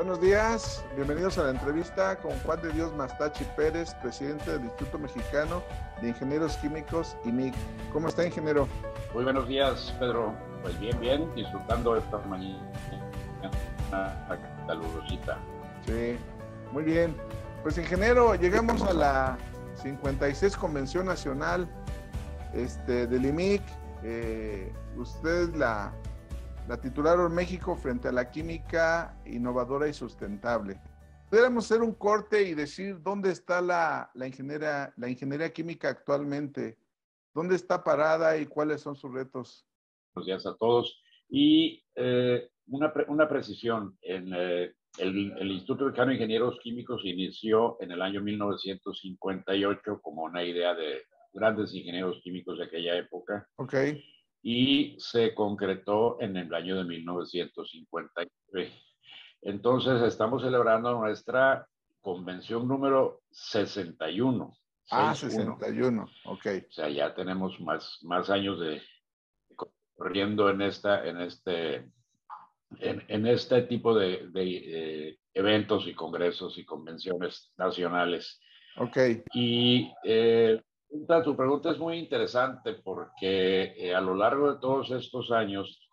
Buenos días, bienvenidos a la entrevista con Juan de Dios Mastachi Pérez, presidente del Instituto Mexicano de Ingenieros Químicos, IMIQ. ¿Cómo está, ingeniero? Muy buenos días, Pedro. Pues bien, disfrutando esta mañana calurosita. Sí, muy bien. Pues, ingeniero, llegamos a la 56 Convención Nacional del IMIQ. Usted es la titularon México frente a la química innovadora y sustentable. Pudiéramos hacer un corte y decir dónde está la ingeniería química actualmente, dónde está parada y cuáles son sus retos. Buenos días a todos. Y una precisión, el Instituto Mexicano de Ingenieros Químicos inició en el año 1958 como una idea de grandes ingenieros químicos de aquella época. Ok. Y se concretó en el año de 1959. Entonces, estamos celebrando nuestra convención número 61. 61, ok. O sea, ya tenemos más años de corriendo en este tipo de eventos y congresos y convenciones nacionales. Ok. Y tu pregunta es muy interesante porque a lo largo de todos estos años,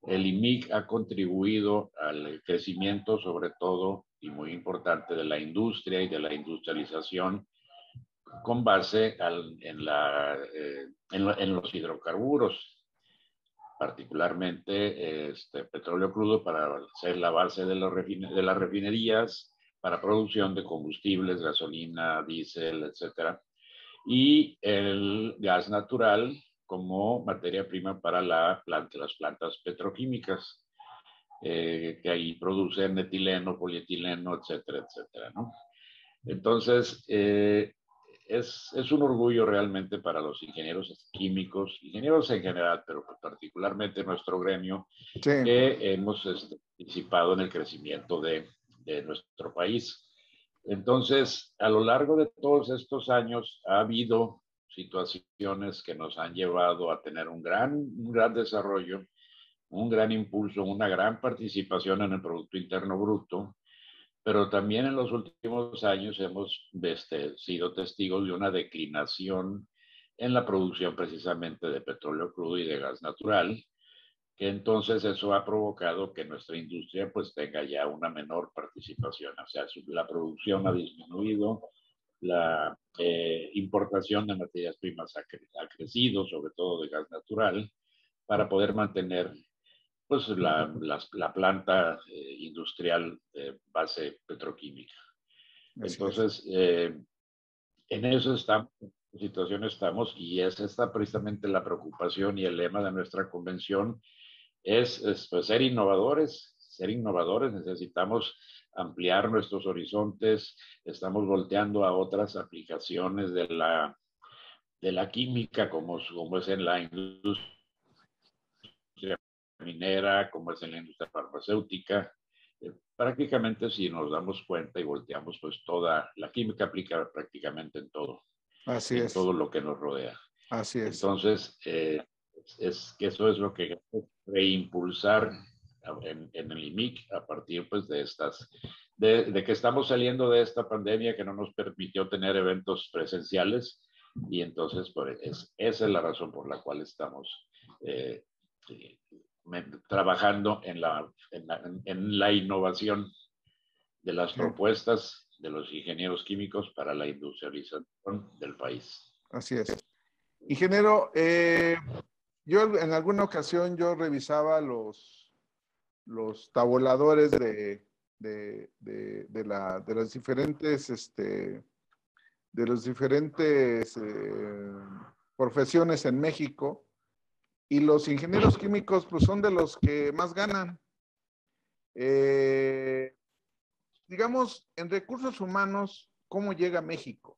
el IMIQ ha contribuido al crecimiento, sobre todo, y muy importante, de la industria y de la industrialización con base en los hidrocarburos, particularmente petróleo crudo para ser la base de las refinerías, para producción de combustibles, gasolina, diésel, etcétera, y el gas natural como materia prima para las plantas petroquímicas, que ahí producen etileno, polietileno, etcétera, etcétera, ¿no? Entonces, es un orgullo realmente para los ingenieros químicos, ingenieros en general, pero particularmente nuestro gremio, Sí. que hemos participado en el crecimiento de nuestro país. Entonces, a lo largo de todos estos años ha habido situaciones que nos han llevado a tener un gran desarrollo, un gran impulso, una gran participación en el Producto Interno Bruto, pero también en los últimos años hemos sido testigos de una declinación en la producción precisamente de petróleo crudo y de gas natural, que entonces eso ha provocado que nuestra industria pues tenga ya una menor participación. O sea, la producción ha disminuido, la importación de materias primas ha crecido, sobre todo de gas natural, para poder mantener pues la planta industrial de base petroquímica. Entonces, en eso situación estamos, y es esta precisamente la preocupación y el lema de nuestra convención, es pues, ser innovadores, necesitamos ampliar nuestros horizontes, estamos volteando a otras aplicaciones de la química, como es en la industria minera, como es en la industria farmacéutica. Prácticamente, si nos damos cuenta y volteamos, pues toda la química aplica prácticamente en todo. Así en es. todo lo que nos rodea. Así es. Entonces, es que eso es lo que reimpulsar en el IMIQ a partir pues de que estamos saliendo de esta pandemia que no nos permitió tener eventos presenciales, y entonces esa es la razón por la cual estamos trabajando en la innovación de las propuestas de los ingenieros químicos para la industrialización del país. Así es. Ingeniero, yo en alguna ocasión yo revisaba los tabuladores de las diferentes profesiones en México, y los ingenieros químicos pues son de los que más ganan. Digamos, en recursos humanos, ¿cómo llega México?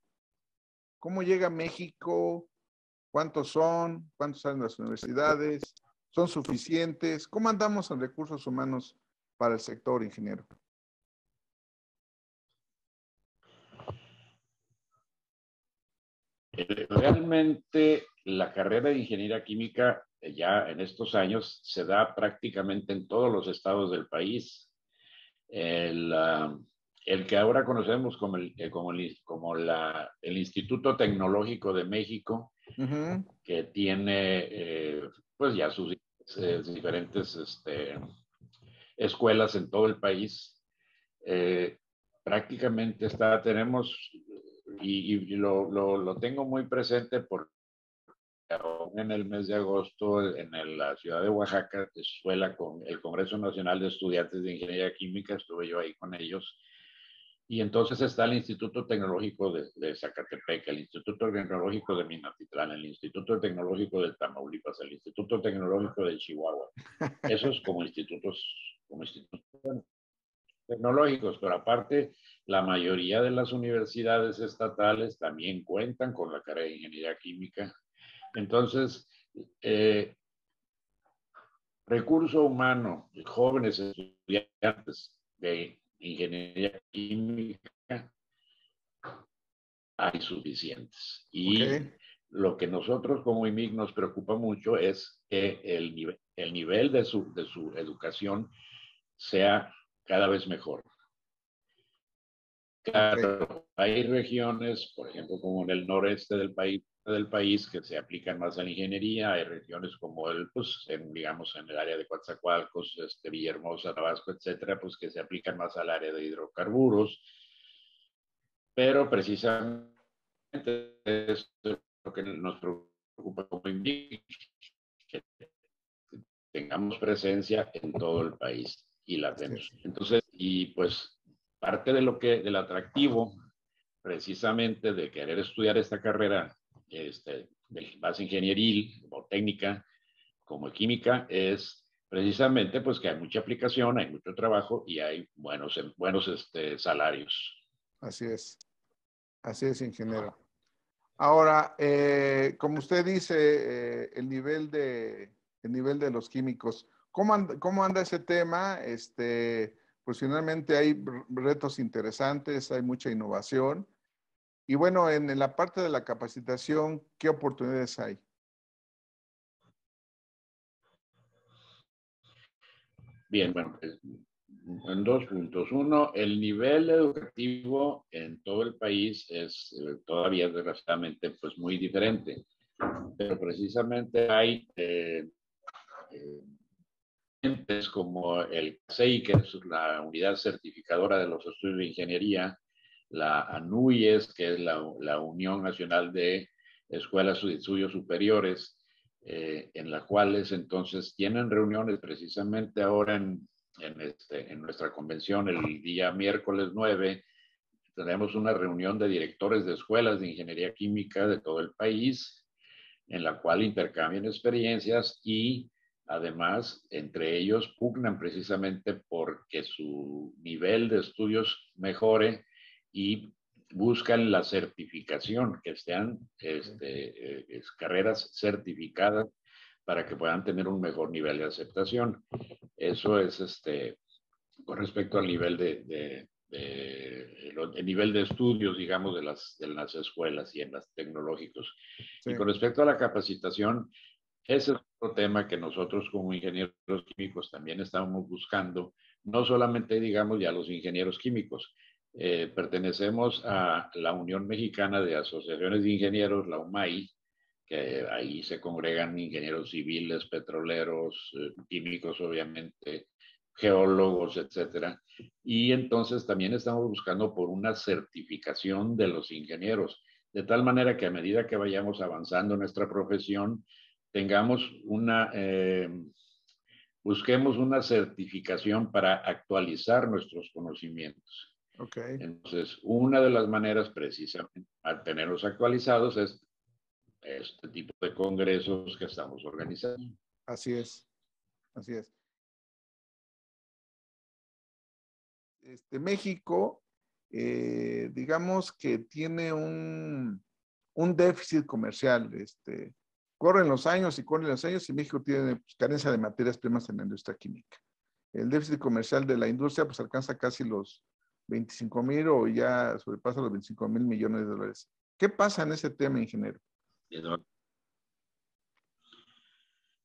¿Cómo llega México? ¿Cuántos son? ¿Cuántos salen de las universidades? ¿Son suficientes? ¿Cómo andamos en recursos humanos para el sector, ingeniero? Realmente la carrera de ingeniería química ya en estos años se da prácticamente en todos los estados del país. El, el que ahora conocemos como el Instituto Tecnológico de México, que tiene pues ya sus diferentes escuelas en todo el país. Prácticamente tenemos, y lo tengo muy presente porque en el mes de agosto en la ciudad de Oaxaca, escuela con el Congreso Nacional de Estudiantes de Ingeniería Química, estuve yo ahí con ellos. Y entonces está el Instituto Tecnológico de Zacatepec, el Instituto Tecnológico de Minatitlán, el Instituto Tecnológico de Tamaulipas, el Instituto Tecnológico de Chihuahua. Esos como institutos tecnológicos, pero aparte, la mayoría de las universidades estatales también cuentan con la carrera de Ingeniería Química. Entonces, recurso humano, jóvenes estudiantes de Ingeniería Química, hay suficientes. Y lo que nosotros como IMIC nos preocupa mucho es que el nivel de su educación sea cada vez mejor. Claro, hay regiones, por ejemplo, como en el noreste del país que se aplican más a la ingeniería, hay regiones como digamos, en el área de Coatzacoalcos, Villahermosa, Tabasco, etcétera, pues que se aplican más al área de hidrocarburos, pero precisamente es lo que nos preocupa como INVIC, que tengamos presencia en todo el país y la tenemos. Entonces, y pues parte del atractivo precisamente de querer estudiar esta carrera de base ingenieril o técnica como química es precisamente pues que hay mucha aplicación, hay mucho trabajo y hay buenos salarios. Así es, ingeniero. Ahora, como usted dice, el nivel de los químicos, ¿cómo anda ese tema? Pues finalmente hay retos interesantes, hay mucha innovación. Y bueno, en la parte de la capacitación, ¿qué oportunidades hay? Bien, bueno, en dos puntos. Uno, el nivel educativo en todo el país es todavía desgraciadamente pues muy diferente, pero precisamente hay entes como el CSEI, que es la unidad certificadora de los estudios de ingeniería, la ANUYES, que es la Unión Nacional de Escuelas de Estudios Superiores, en las cuales entonces tienen reuniones precisamente ahora en nuestra convención el día miércoles 9. Tenemos una reunión de directores de escuelas de ingeniería química de todo el país, en la cual intercambian experiencias y además entre ellos pugnan precisamente porque su nivel de estudios mejore y buscan la certificación, que sean carreras certificadas para que puedan tener un mejor nivel de aceptación. Eso es con respecto al nivel el nivel de estudios, digamos, de las escuelas y en las tecnológicos. Sí. Y con respecto a la capacitación, ese es otro tema que nosotros como ingenieros químicos también estamos buscando, no solamente, digamos, ya los ingenieros químicos. Pertenecemos a la Unión Mexicana de Asociaciones de Ingenieros, la UMAI, que ahí se congregan ingenieros civiles, petroleros, químicos, obviamente, geólogos, etcétera. Y entonces también estamos buscando por una certificación de los ingenieros, de tal manera que a medida que vayamos avanzando en nuestra profesión, busquemos una certificación para actualizar nuestros conocimientos. Okay. Entonces, una de las maneras precisamente al tenerlos actualizados es este tipo de congresos que estamos organizando. Así es. México, digamos que tiene un déficit comercial. Corren los años y México tiene pues, carencia de materias primas en la industria química. El déficit comercial de la industria pues alcanza casi los 25,000 o ya sobrepasa los 25,000 millones de dólares. ¿Qué pasa en ese tema, ingeniero?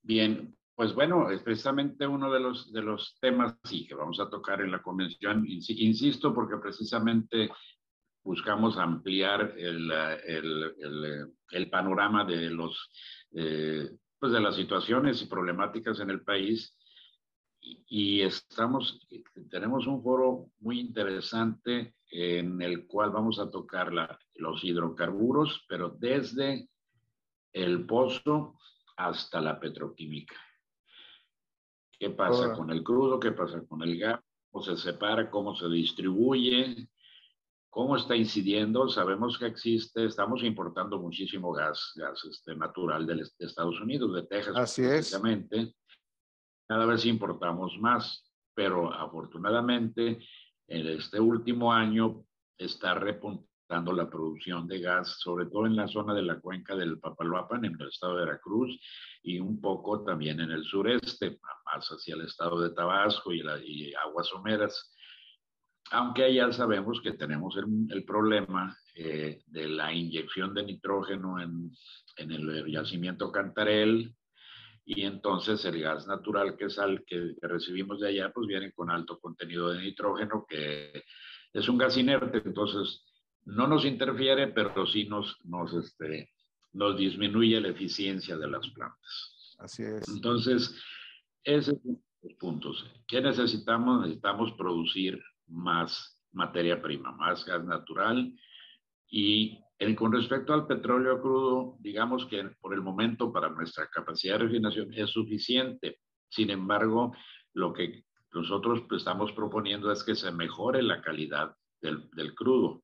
Bien, Pues bueno, es precisamente uno de los temas sí, que vamos a tocar en la convención. Insisto, porque precisamente buscamos ampliar el panorama de pues de las situaciones y problemáticas en el país. Y tenemos un foro muy interesante en el cual vamos a tocar los hidrocarburos, pero desde el pozo hasta la petroquímica. ¿Qué pasa Ahora, con el crudo? ¿Qué pasa con el gas? ¿Cómo se separa? ¿Cómo se distribuye? ¿Cómo está incidiendo? Sabemos que existe, estamos importando muchísimo gas natural de Estados Unidos, de Texas así es. precisamente. Cada vez importamos más, pero afortunadamente en este último año está repuntando la producción de gas, sobre todo en la zona de la cuenca del Papaloapan, en el estado de Veracruz, y un poco también en el sureste, más hacia el estado de Tabasco y aguas someras. Aunque ya sabemos que tenemos el problema de la inyección de nitrógeno en el yacimiento Cantarell, y entonces el gas natural que recibimos de allá, pues viene con alto contenido de nitrógeno, que es un gas inerte, entonces no nos interfiere, pero sí nos disminuye la eficiencia de las plantas. Así es. Entonces, esos son los puntos. ¿Qué necesitamos? Necesitamos producir más materia prima, más gas natural. Y con respecto al petróleo crudo, digamos que por el momento para nuestra capacidad de refinación es suficiente. Sin embargo, lo que nosotros estamos proponiendo es que se mejore la calidad del crudo.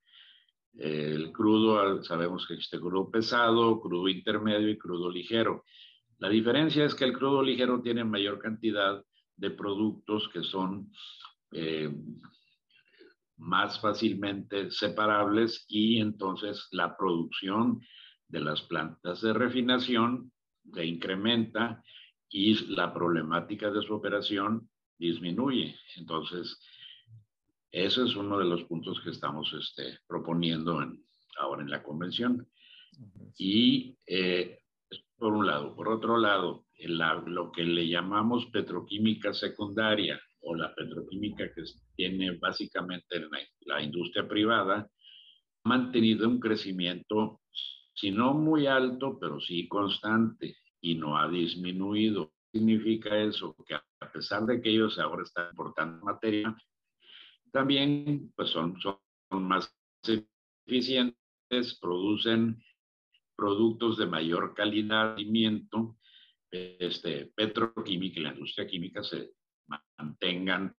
El crudo, sabemos que existe crudo pesado, crudo intermedio y crudo ligero. La diferencia es que el crudo ligero tiene mayor cantidad de productos que son eh, más fácilmente separables, y entonces la producción de las plantas de refinación se incrementa y la problemática de su operación disminuye. Entonces, eso es uno de los puntos que estamos proponiendo ahora en la convención. Y por un lado. Por otro lado, lo que le llamamos petroquímica secundaria, o la petroquímica que tiene básicamente la industria privada, ha mantenido un crecimiento, si no muy alto, pero sí constante, y no ha disminuido. ¿Qué significa eso? Que a pesar de que ellos ahora están importando materia, también pues son más eficientes, producen productos de mayor calidad, petroquímica y la industria química se mantengan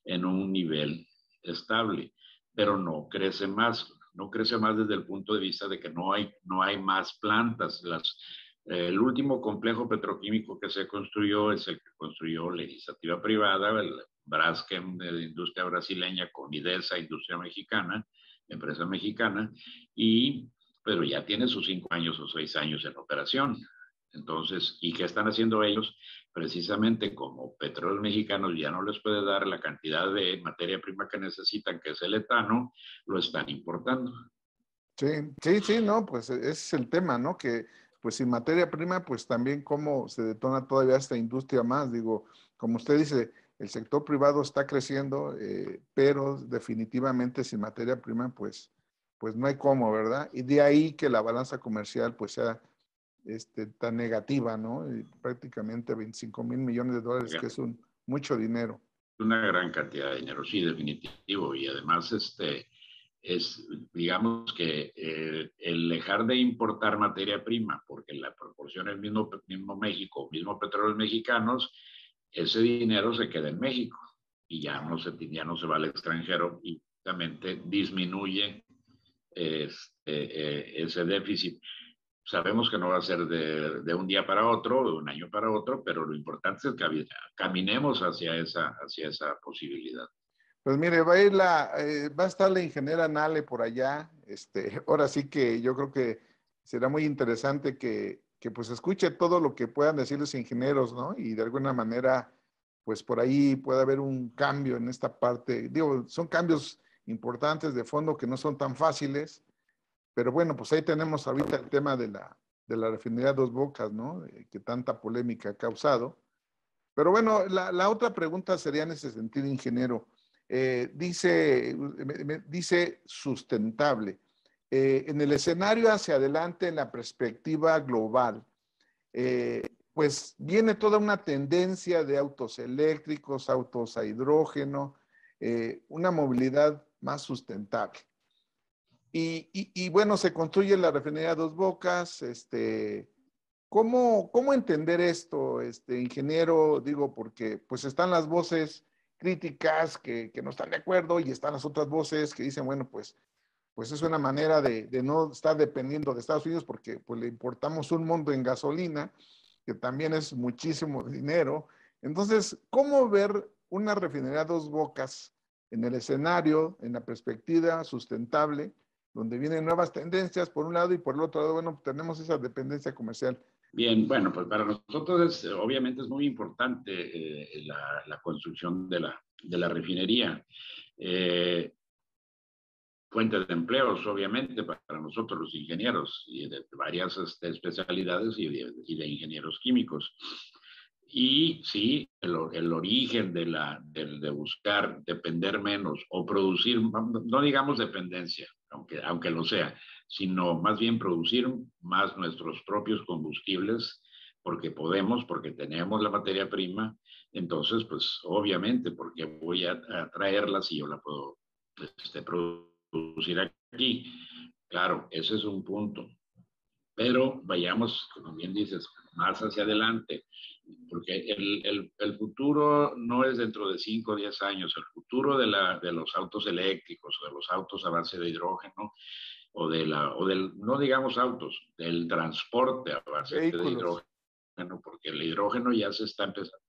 en un nivel estable, pero no crece más. No crece más desde el punto de vista de que no hay más plantas. El último complejo petroquímico que se construyó es el que construyó la iniciativa privada, el Braskem de industria brasileña, con Idesa, industria mexicana, empresa mexicana, pero ya tiene sus 5 años o 6 años en operación. Entonces, ¿y qué están haciendo ellos? Precisamente como Petróleos Mexicanos ya no les puede dar la cantidad de materia prima que necesitan, que es el etano, lo están importando. Sí, sí, sí, no, pues ese es el tema, ¿no? Que pues sin materia prima, pues también cómo se detona todavía esta industria más. Digo, como usted dice, el sector privado está creciendo, pero definitivamente sin materia prima, pues no hay cómo, ¿verdad? Y de ahí que la balanza comercial pues sea tan negativa, ¿no? Y prácticamente 25,000 millones de dólares, que es mucho dinero. Una gran cantidad de dinero, sí, definitivo. Y además, digamos que el dejar de importar materia prima, porque la proporción es mismo México, mismo petróleos mexicanos, ese dinero se queda en México y ya no se va al extranjero, y justamente disminuye ese déficit. Sabemos que no va a ser de un día para otro, de un año para otro, pero lo importante es que caminemos hacia esa posibilidad. Pues mire, va a estar la ingeniera Nale por allá. Ahora sí que yo creo que será muy interesante que pues escuche todo lo que puedan decir los ingenieros, ¿no? Y de alguna manera, pues por ahí puede haber un cambio en esta parte. Digo, son cambios importantes de fondo que no son tan fáciles, pero bueno, pues ahí tenemos ahorita el tema de la refinería Dos Bocas, ¿no? Que tanta polémica ha causado. Pero bueno, la otra pregunta sería en ese sentido, ingeniero. Dice sustentable. En el escenario hacia adelante, en la perspectiva global, pues viene toda una tendencia de autos eléctricos, autos a hidrógeno, una movilidad más sustentable. Y bueno, se construye la refinería Dos Bocas. ¿Cómo entender esto, ingeniero? Digo, porque pues están las voces críticas que no están de acuerdo y están las otras voces que dicen, bueno, pues es una manera de no estar dependiendo de Estados Unidos porque pues le importamos un mundo en gasolina, que también es muchísimo dinero. Entonces, ¿cómo ver una refinería Dos Bocas en el escenario, en la perspectiva sustentable, donde vienen nuevas tendencias por un lado y por el otro lado, bueno, tenemos esa dependencia comercial? Bien, bueno, pues para nosotros obviamente es muy importante la construcción de la refinería. Fuentes de empleos, obviamente, para nosotros los ingenieros y de varias especialidades y de ingenieros químicos. Y sí, el origen de buscar depender menos o producir, no digamos dependencia, aunque lo sea, sino más bien producir más nuestros propios combustibles, porque podemos, porque tenemos la materia prima. Entonces, pues obviamente, porque voy a traerla si yo la puedo producir aquí. Claro, ese es un punto. Pero vayamos, como bien dices, más hacia adelante, porque el futuro no es dentro de 5 o 10 años. El futuro de los autos eléctricos, o de los autos a base de hidrógeno, no digamos autos, del transporte a base de Vehículos. hidrógeno, porque el hidrógeno ya se está empezando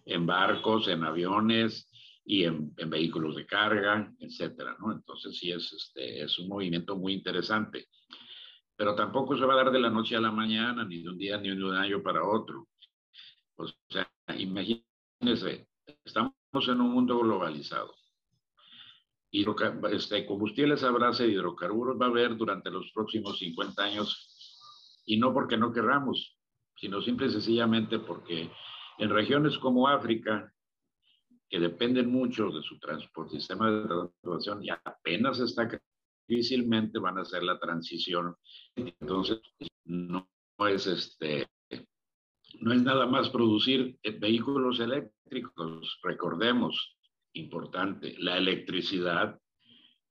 en barcos, en aviones y en vehículos de carga, etcétera, ¿no? Entonces sí es un movimiento muy interesante, pero tampoco se va a dar de la noche a la mañana, ni de un día ni de un año para otro. O sea, imagínense, estamos en un mundo globalizado. Combustibles a base de hidrocarburos va a haber durante los próximos 50 años, y no porque no querramos, sino simple y sencillamente porque en regiones como África, que dependen mucho de su transporte, sistema de transportación, y apenas está, difícilmente van a hacer la transición. Entonces, no es no es nada más producir vehículos eléctricos. Recordemos, importante, la electricidad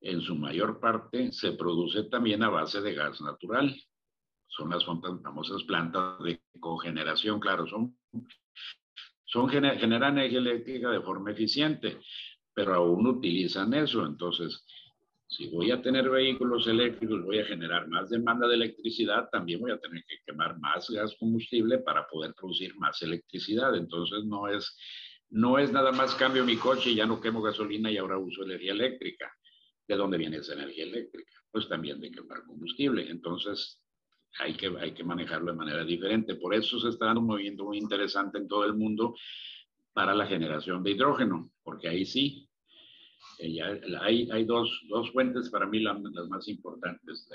en su mayor parte se produce también a base de gas natural. Son las famosas plantas de cogeneración, claro, generan energía eléctrica de forma eficiente, pero aún utilizan eso. Entonces, si voy a tener vehículos eléctricos, voy a generar más demanda de electricidad, también voy a tener que quemar más gas combustible para poder producir más electricidad. Entonces, no es nada más cambio mi coche y ya no quemo gasolina y ahora uso energía eléctrica. ¿De dónde viene esa energía eléctrica? Pues también de quemar combustible. Entonces, hay que manejarlo de manera diferente. Por eso se está dando un movimiento muy interesante en todo el mundo para la generación de hidrógeno, porque ahí sí, hay dos fuentes para mí las más importantes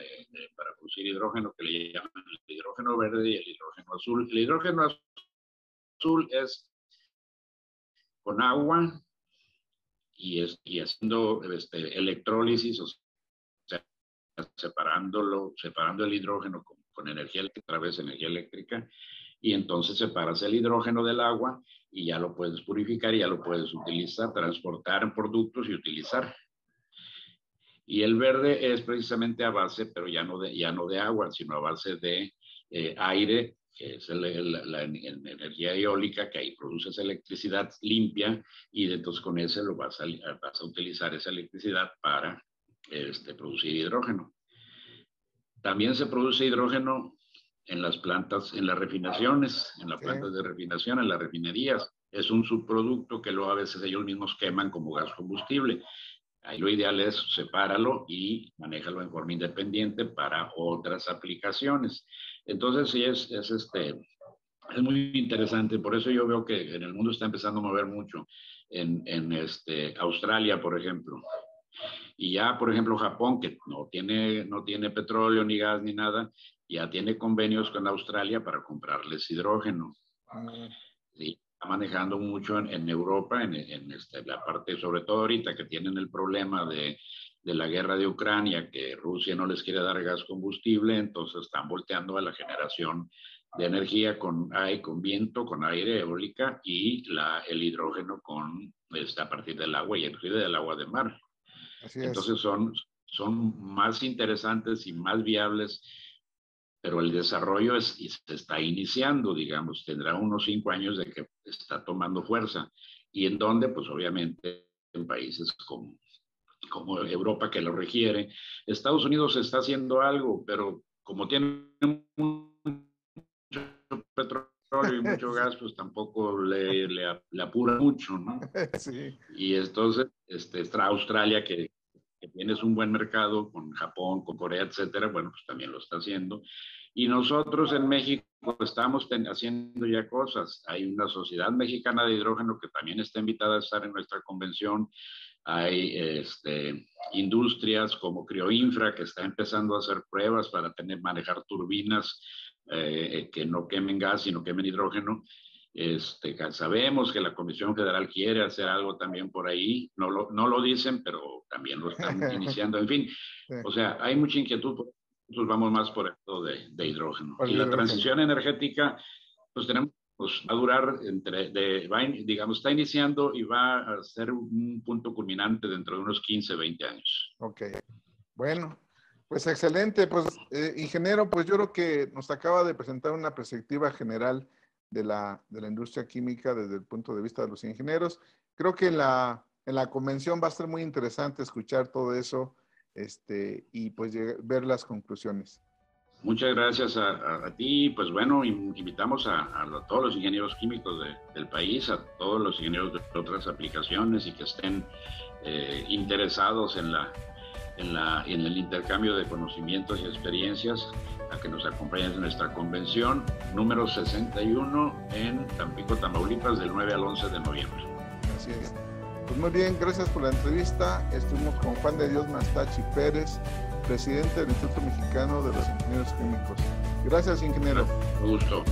para producir hidrógeno, que le llaman el hidrógeno verde y el hidrógeno azul. El hidrógeno azul es con agua y haciendo electrólisis, o sea, separando el hidrógeno con energía eléctrica, a través de energía eléctrica, y entonces separas el hidrógeno del agua y ya lo puedes purificar y ya lo puedes utilizar, transportar en productos y utilizar. Y el verde es precisamente a base, pero ya no de agua, sino a base de aire, que es la energía eólica, que ahí produces electricidad limpia, y entonces con ese vas a utilizar esa electricidad para producir hidrógeno. También se produce hidrógeno en las plantas, en las refinaciones, en las plantas de refinación, en las refinerías. Es un subproducto que luego a veces ellos mismos queman como gas combustible. Ahí lo ideal es sepáralo y manéjalo en forma independiente para otras aplicaciones. Entonces sí es muy interesante. Por eso yo veo que en el mundo está empezando a mover mucho. En Australia, por ejemplo. Y ya, por ejemplo, Japón, que no tiene petróleo, ni gas, ni nada, ya tiene convenios con Australia para comprarles hidrógeno. ¿Sí? manejando mucho en Europa, la parte, sobre todo ahorita que tienen el problema de la guerra de Ucrania, que Rusia no les quiere dar gas combustible, entonces están volteando a la generación de energía con viento, con aire, eólica, y el hidrógeno a partir del agua, y inclusive del agua de mar. Así es. Entonces son más interesantes y más viables, pero el desarrollo se está iniciando, digamos, tendrá unos 5 años de que está tomando fuerza. ¿Y en dónde? Pues obviamente en países como Europa, que lo requiere. Estados Unidos está haciendo algo, pero como tiene mucho petróleo y mucho gas, pues tampoco le apura mucho, ¿no? Sí. Y entonces está Australia, que tienes un buen mercado con Japón, con Corea, etcétera, bueno, pues también lo está haciendo. Y nosotros en México estamos haciendo ya cosas. Hay una Sociedad Mexicana de Hidrógeno que también está invitada a estar en nuestra convención. Hay industrias como Crioinfra, que está empezando a hacer pruebas para manejar turbinas que no quemen gas, sino quemen hidrógeno. Sabemos que la Comisión Federal quiere hacer algo también por ahí, no lo dicen, pero también lo están iniciando. En fin, Sí. O sea, hay mucha inquietud, nosotros vamos más por esto de hidrógeno. Por y hidrógeno. La transición energética, pues va a durar digamos, está iniciando y va a ser un punto culminante dentro de unos 15, 20 años. Ok, bueno, pues excelente. Pues ingeniero, pues yo creo que nos acaba de presentar una perspectiva general de la industria química desde el punto de vista de los ingenieros. Creo que en la convención va a ser muy interesante escuchar todo eso y pues ver las conclusiones. Muchas gracias a ti. Pues bueno, invitamos a todos los ingenieros químicos del país, a todos los ingenieros de otras aplicaciones y que estén interesados en el intercambio de conocimientos y experiencias, a que nos acompañen en nuestra convención número 61 en Tampico, Tamaulipas, del 9 al 11 de noviembre. Así es. Pues muy bien, gracias por la entrevista. Estuvimos con Juan de Dios Mastachi Pérez, presidente del Instituto Mexicano de los Ingenieros Químicos. Gracias, ingeniero. Un gusto.